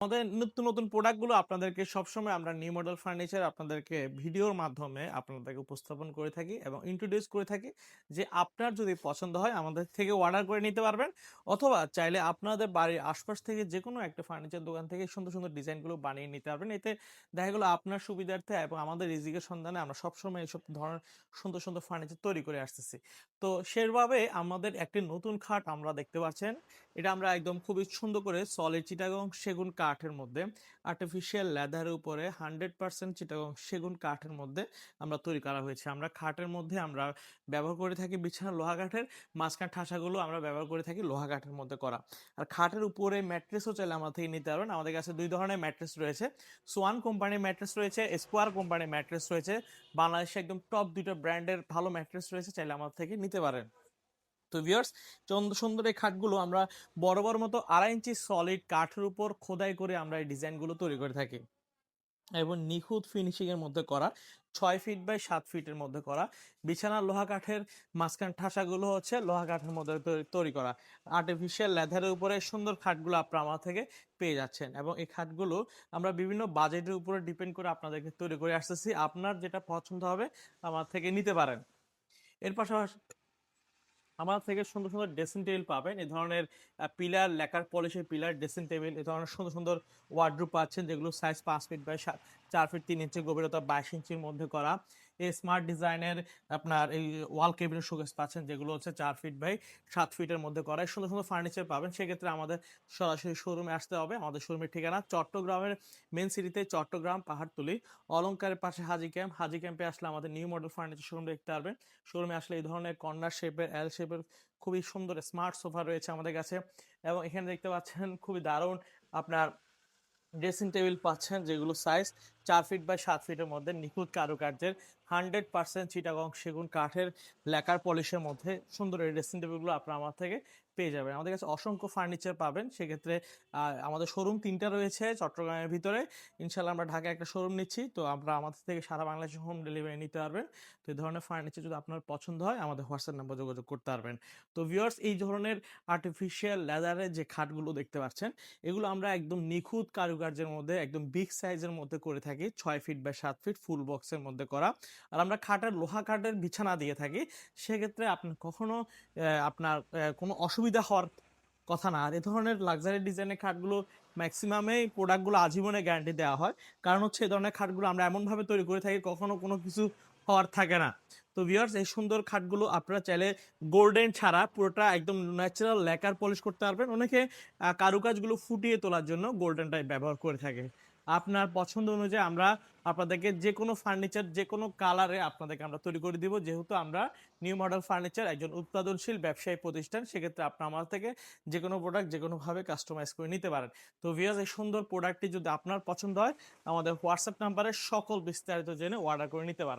আমাদের নতুন নতুন প্রোডাক্টগুলো আপনাদেরকে সবসময় আমরা নিউ মডেল ফার্নিচার আপনাদেরকে ভিডিওর মাধ্যমে আপনাদেরকে উপস্থাপন করে থাকি এবং ইন্ট্রোডিউস করে থাকি যে আপনার যদি পছন্দ হয় আমাদের থেকে অর্ডার করে নিতে পারবেন, অথবা চাইলে আপনাদের বাড়ির আশপাশ থেকে যে কোনো একটা ফার্নিচার দোকান থেকে সুন্দর সুন্দর ডিজাইনগুলো বানিয়ে নিতে পারবেন। এতে দেখা গেলো আপনার সুবিধার্থে এবং আমাদের রিজিকের সন্ধানে আমরা সবসময় এইসব ধরনের সুন্দর সুন্দর ফার্নিচার তৈরি করে আসতেছি। তো সেভাবে আমাদের একটি নতুন খাট আমরা দেখতে পাচ্ছেন, এটা আমরা একদম খুবই সুন্দর করে সলিড চিটাগং সেগুন কাঠের মধ্যে আর্টিফিশিয়াল লেদারের উপরে 100% চিটাগং সেগুন কাঠের মধ্যে আমরা তৈরি করা হয়েছে। আমরা খাটের মধ্যে আমরা ব্যবহার করে থাকি বিছানা লোহা কাঠের, মাঝখান ঠাসাগুলো আমরা ব্যবহার করে থাকি লোহা কাঠের মধ্যে করা। আর খাটের উপরে ম্যাট্রেসও চাইলে আমাদের থেকে নিতে পারবেন। আমাদের কাছে দুই ধরনের ম্যাট্রেস রয়েছে, সোয়ান কোম্পানির ম্যাট্রেস রয়েছে, স্কোয়ার কোম্পানির ম্যাট্রেস রয়েছে। বাংলাদেশে একদম টপ দুটো ব্র্যান্ডের ভালো ম্যাট্রেস রয়েছে, চাইলে আমাদের থেকে নিতে পারেন। তো ভিউয়ার্স, সুন্দর এই খাটগুলো আমরা বড় বড় মতো 2.5 ইঞ্চি সলিড কাঠের উপর খোদাই করে আমরা এই ডিজাইনগুলো তৈরি করে থাকি এবং নিখুঁত ফিনিশিং এর মধ্যে করা, 6 ফিট বাই 7 ফিটের মধ্যে করা। বিছানার লোহা কাঠের মাঝখান ঠাসাগুলো হচ্ছে লোহা কাঠের মধ্যে তৈরি করা। আর্টিফিশিয়াল লেদারের উপরে সুন্দর খাটগুলো আপনারা আমার থেকে পেয়ে যাচ্ছেন এবং এই খাটগুলো আমরা বিভিন্ন বাজেটের উপরে ডিপেন্ড করে আপনাদেরকে তৈরি করে আসতেছি। আপনার যেটা পছন্দ হবে আমার থেকে নিতে পারেন। এর পাশাপাশি আমার থেকে সুন্দর সুন্দর ড্রেসিং টেবিল পাবেন। এই ধরনের পিলার, লেকার পলিশের পিলার, ড্রেসিং টেবিল, এই ধরনের সুন্দর সুন্দর ওয়ার্ডরোব পাচ্ছেন যেগুলো সাইজ 5 ফিট বাই 4 ফিট 3 ইঞ্চি গভীরতা, 22 ইঞ্চির মধ্যে করা। এই স্মার্ট ডিজাইনের আপনার এই ওয়াল কেবিনেট শোকেস পাচ্ছেন যেগুলো হচ্ছে 4 ফিট বাই 7 ফিটের মধ্যে করা। সুন্দর সুন্দর ফার্নিচার পাবেন। সেক্ষেত্রে আমাদের সরাসরি শোরুমে আসতে হবে। আমাদের শোরুমের ঠিকানা চট্টগ্রামের মেন সিটিতে, চট্টগ্রাম পাহাড়তলি অলংকারের পাশে হাজি ক্যাম্প। হাজি ক্যাম্পে আসলে আমাদের নিউ মডেল ফার্নিচার শোরুম দেখতে পারবেন। শোরুমে আসলে এই ধরনের কর্নার শেপের, এল শেপের খুবই সুন্দর স্মার্ট সোফা রয়েছে আমাদের কাছে। এবং এখানে দেখতে পাচ্ছেন খুবই দারুণ আপনার ড্রেসিং টেবিল পাচ্ছেন যেগুলো সাইজ 4 ফিট বাই 7 ফিটের মধ্যে নিখুঁত কারুকার্যের, 100% চিটাগং সেগুন কাঠের লেকার পলিশের মধ্যে সুন্দর এই ড্রেসিং টেবিলগুলো আপনারা আমার থেকে পেয়ে যাবেন। আমাদের কাছে অসংখ্য ফার্নিচার পাবেন। সেক্ষেত্রে আমাদের শোরুম 3টা রয়েছে চট্টগ্রামের ভিতরে। ইনশাল্লাহ আমরা ঢাকায় একটা শোরুম নিচ্ছি, তো আমরা আমাদের থেকে সারা বাংলাদেশে হোম ডেলিভারি নিতে পারবেন। তো এই ধরনের ফার্নিচার যদি আপনার পছন্দ হয় আমাদের হোয়াটসঅ্যাপ নাম্বার যোগাযোগ করতে পারবেন। তো ভিউয়ার্স, এই ধরনের আর্টিফিশিয়াল লেদারের যে খাটগুলো দেখতে পাচ্ছেন এগুলো আমরা একদম নিখুঁত কারুকার্যের মধ্যে একদম বিগ সাইজের মধ্যে করে থাকি, 6 ফিট বাই 7 ফিট ফুল বক্সের মধ্যে করা। আর আমরা খাটের লোহা কাঠের বিছানা দিয়ে থাকি। সেক্ষেত্রে আপনার কখনো আপনার কোনো অসুবিধা হওয়ার কথা না। আর এ ধরনের লাক্সারি ডিজাইনের খাটগুলো ম্যাক্সিমামেই প্রোডাক্টগুলো আজীবনে গ্যারান্টি দেওয়া হয়। কারণ হচ্ছে এই ধরনের খাটগুলো আমরা এমনভাবে তৈরি করে থাকি কখনো কোনো কিছু হওয়ার থাকে না। তো ভিউয়ার্স, এই সুন্দর খাটগুলো আপনারা চাইলে গোল্ডেন ছাড়া পুরোটা একদম ন্যাচারাল লেকার পলিশ করতে পারবেন। অনেকে কারুকাজগুলো ফুটিয়ে তোলার জন্য গোল্ডেনটাই ব্যবহার করে থাকে। আপনার পছন্দ অনুযায়ী আমরা আপনাদেরকে যে কোনো ফার্নিচার যে কোনো কালারে আপনাদেরকে আমরা তৈরি করে দিব। যেহেতু আমরা নিউ মডেল ফার্নিচার একজন উৎপাদনশীল ব্যবসায়ী প্রতিষ্ঠান, সেক্ষেত্রে আপনার আমার থেকে যে কোনো প্রোডাক্ট যে কোনোভাবে কাস্টমাইজ করে নিতে পারেন। তো ভিউয়ার্স, এই সুন্দর প্রোডাক্টটি যদি আপনার পছন্দ হয় আমাদের হোয়াটসঅ্যাপ নাম্বারে সকল বিস্তারিত জেনে অর্ডার করে নিতে পারেন।